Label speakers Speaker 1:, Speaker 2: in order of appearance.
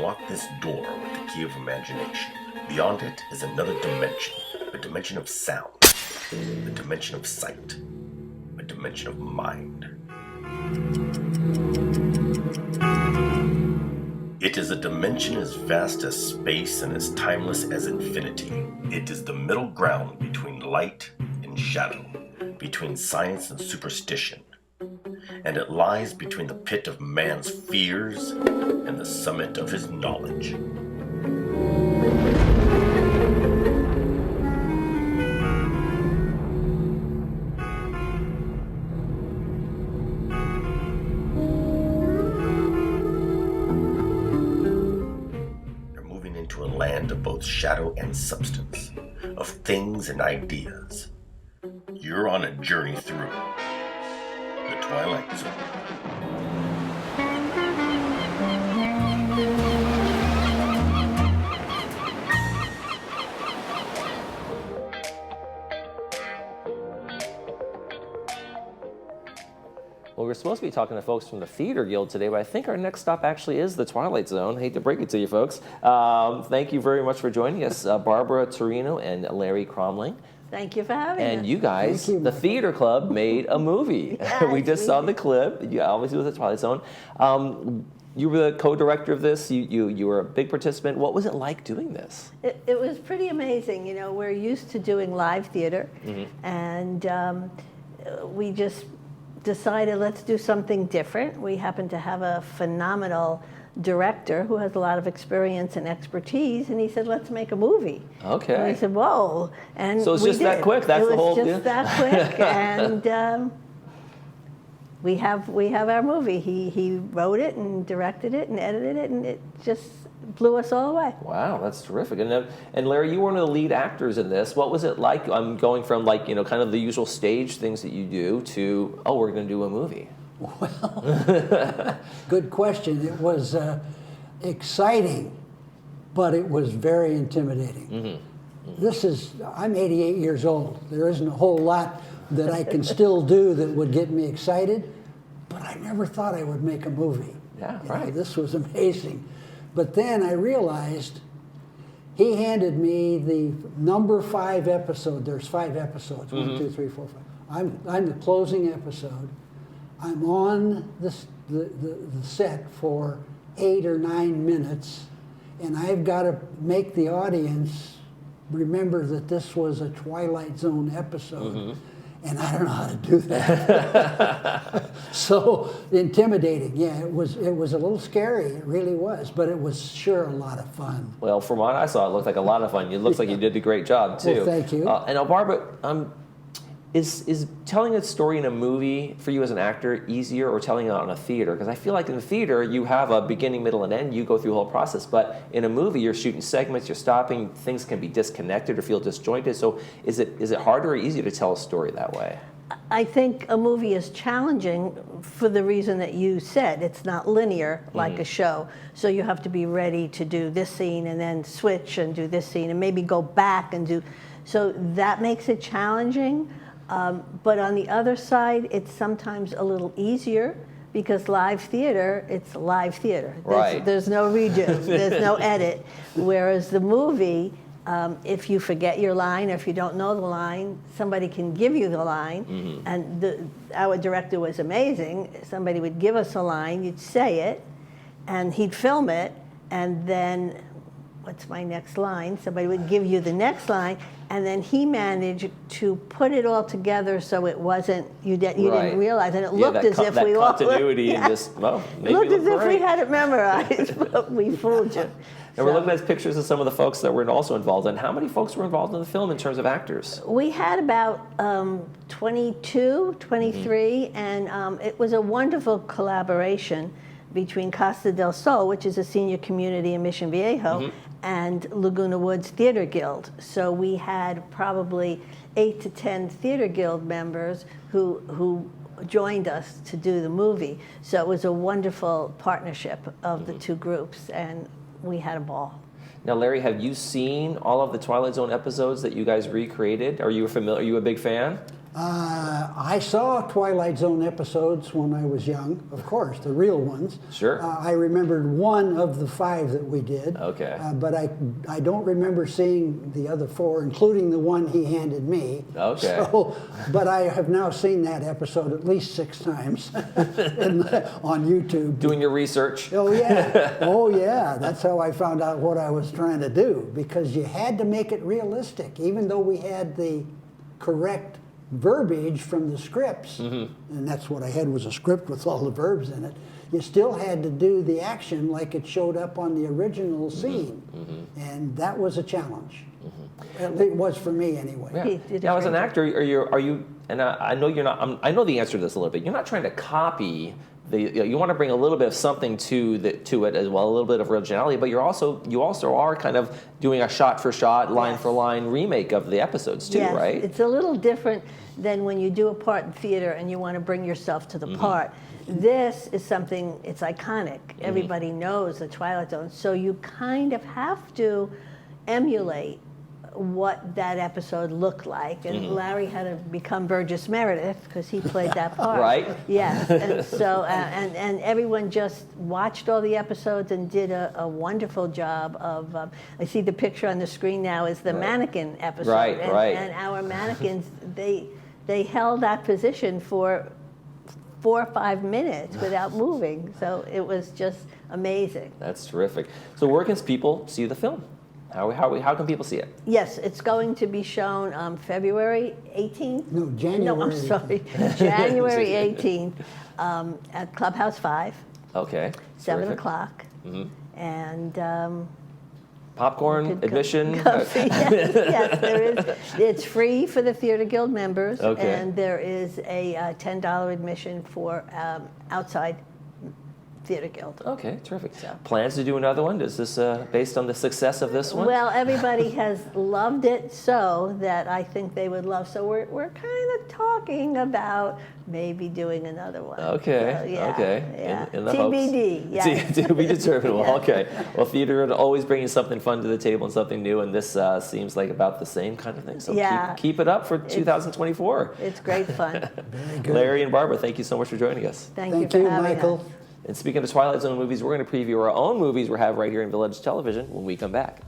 Speaker 1: unlock this door with the key of imagination. Beyond it is another dimension, a dimension of sound, a dimension of sight, a dimension of mind. It is a dimension as vast as space and as timeless as infinity. It is the middle ground between light and shadow, between science and superstition. And it lies between the pit of man's fears and the summit of his knowledge. You're moving into a land of both shadow and substance, of things and ideas. You're on a journey through the Twilight Zone.
Speaker 2: Well, we're supposed to be talking to folks from the Theater Guild today, but I think our next stop actually is the Twilight Zone. Hate to break it to you folks. Thank you very much for joining us, Barbara Torino and Larry Cromling.
Speaker 3: Thank you for having us.
Speaker 2: And you guys, the Theater Club, made a movie.
Speaker 3: Yes,
Speaker 2: we just saw the clip. You obviously was at Twilight Zone. You were the co-director of this. You were a big participant. What was it like doing this?
Speaker 3: It was pretty amazing. You know, we're used to doing live theater, and we just decided let's do something different. We happen to have a phenomenal director who has a lot of experience and expertise, and he said, let's make a movie.
Speaker 2: Okay.
Speaker 3: And I said, whoa. And
Speaker 2: so it's just that quick? That's the whole
Speaker 3: deal? It was just that quick, and we have our movie. He wrote it and directed it and edited it, and it just blew us all away.
Speaker 2: Wow, that's terrific. And Larry, you were one of the lead actors in this. What was it like? I'm going from kind of the usual stage things that you do to, oh, we're going to do a movie.
Speaker 4: Well, good question. It was exciting, but it was very intimidating. I'm 88 years old. There isn't a whole lot that I can still do that would get me excited, but I never thought I would make a movie.
Speaker 2: Yeah,
Speaker 4: You know, this was amazing. But then I realized he handed me the number 5 episode. There's 5 episodes, 1, 2, 3, 4, 5. I'm the closing episode. I'm on the set for 8 or 9 minutes, and I've got to make the audience remember that this was a Twilight Zone episode, and I don't know how to do that. So intimidating. Yeah, it was a little scary. It really was, but it was sure a lot of fun.
Speaker 2: Well, from what I saw, it looked like a lot of fun. It looks like you did a great job too.
Speaker 4: Well, thank you.
Speaker 2: And now, Barbara, is telling a story in a movie for you as an actor easier, or telling it on a theater? Because I feel like in the theater you have a beginning, middle, and end. You go through the whole process. But in a movie, you're shooting segments, you're stopping, things can be disconnected or feel disjointed. So is it harder or easier to tell a story that way?
Speaker 3: I think a movie is challenging for the reason that you said. It's not linear like a show. So you have to be ready to do this scene and then switch and do this scene and maybe go back and do. So that makes it challenging. But on the other side, it's sometimes a little easier because live theater, it's live theater. There's no redo, there's no edit. Whereas the movie, if you forget your line or if you don't know the line, somebody can give you the line. And our director was amazing. Somebody would give us a line, you'd say it, and he'd film it, and then, what's my next line? Somebody would give you the next line, and then he managed to put it all together so it wasn't, you didn't realize, and it looked as if we all
Speaker 2: continuity and just, well, maybe
Speaker 3: looked as if
Speaker 2: great.
Speaker 3: we had it memorized, but we fooled you.
Speaker 2: And we're looking at pictures of some of the folks that were also involved. And how many folks were involved in the film in terms of actors?
Speaker 3: We had about 22, 23, and it was a wonderful collaboration between Costa del Sol, which is a senior community in Mission Viejo, and Laguna Woods Theater Guild. So we had probably 8 to 10 Theater Guild members who joined us to do the movie. So it was a wonderful partnership of the two groups, and we had a ball.
Speaker 2: Now, Larry, have you seen all of the Twilight Zone episodes that you guys recreated? Are you familiar? Are you a big fan?
Speaker 4: I saw Twilight Zone episodes when I was young, of course, the real ones.
Speaker 2: Sure.
Speaker 4: I remembered one of the 5 that we did.
Speaker 2: Okay.
Speaker 4: But I don't remember seeing the other 4, including the one he handed me.
Speaker 2: Okay.
Speaker 4: So, but I have now seen that episode at least 6 times on YouTube.
Speaker 2: Doing your research.
Speaker 4: Oh yeah, oh yeah. That's how I found out what I was trying to do, because you had to make it realistic, even though we had the correct verbiage from the scripts, and that's what I had, was a script with all the verbs in it. You still had to do the action like it showed up on the original scene, and that was a challenge. It was for me anyway.
Speaker 2: Yeah.
Speaker 3: He did a
Speaker 2: Now, as an
Speaker 3: great
Speaker 2: actor, are you? And I know you're not. I know the answer to this a little bit. You're not trying to copy. You want to bring a little bit of something to it as well, a little bit of originality. But you also are kind of doing a shot for shot, line for line remake of the episodes too,
Speaker 3: Yes,
Speaker 2: right?
Speaker 3: it's a little different than when you do a part in theater and you want to bring yourself to the part. This is something, it's iconic. Everybody knows the Twilight Zone, so you kind of have to emulate what that episode looked like. And Larry had to become Burgess Meredith because he played that part.
Speaker 2: Right.
Speaker 3: Yes, and so, and everyone just watched all the episodes and did a wonderful job of, I see the picture on the screen now is the mannequin episode.
Speaker 2: Right,
Speaker 3: and,
Speaker 2: right.
Speaker 3: And our mannequins, they held that position for 4 or 5 minutes without moving. So it was just amazing.
Speaker 2: That's terrific. So where can people see the film? How can people see it?
Speaker 3: Yes, it's going to be shown February 18th.
Speaker 4: No, January.
Speaker 3: No, I'm sorry, January 18th at Clubhouse 5,
Speaker 2: Okay.
Speaker 3: 7
Speaker 2: terrific.
Speaker 3: o'clock. And
Speaker 2: Popcorn,
Speaker 3: could go-
Speaker 2: admission.
Speaker 3: go see- yes, there is. It's free for the Theater Guild members,
Speaker 2: Okay.
Speaker 3: and there is a $10 admission for outside Theater Guild.
Speaker 2: Okay, terrific.
Speaker 3: So.
Speaker 2: Plans to do another one? Is this based on the success of this one?
Speaker 3: Well, everybody has loved it so that I think they would love. So we're kind of talking about maybe doing another one.
Speaker 2: Okay,
Speaker 3: So, yeah,
Speaker 2: okay.
Speaker 3: yeah.
Speaker 2: In the hopes.
Speaker 3: TBD. Yes.
Speaker 2: To be determined. Well,
Speaker 3: Yeah.
Speaker 2: okay. Well, theater is always bringing something fun to the table and something new, and this seems like about the same kind of thing. So
Speaker 3: Yeah.
Speaker 2: keep it up for 2024.
Speaker 3: It's great fun.
Speaker 2: Larry and Barbara, thank you so much for joining us.
Speaker 3: Thank
Speaker 4: Thank
Speaker 3: you
Speaker 4: you,
Speaker 3: for having
Speaker 4: Michael.
Speaker 3: us.
Speaker 2: And speaking of Twilight Zone movies, we're going to preview our own movies we have right here in Village Television when we come back.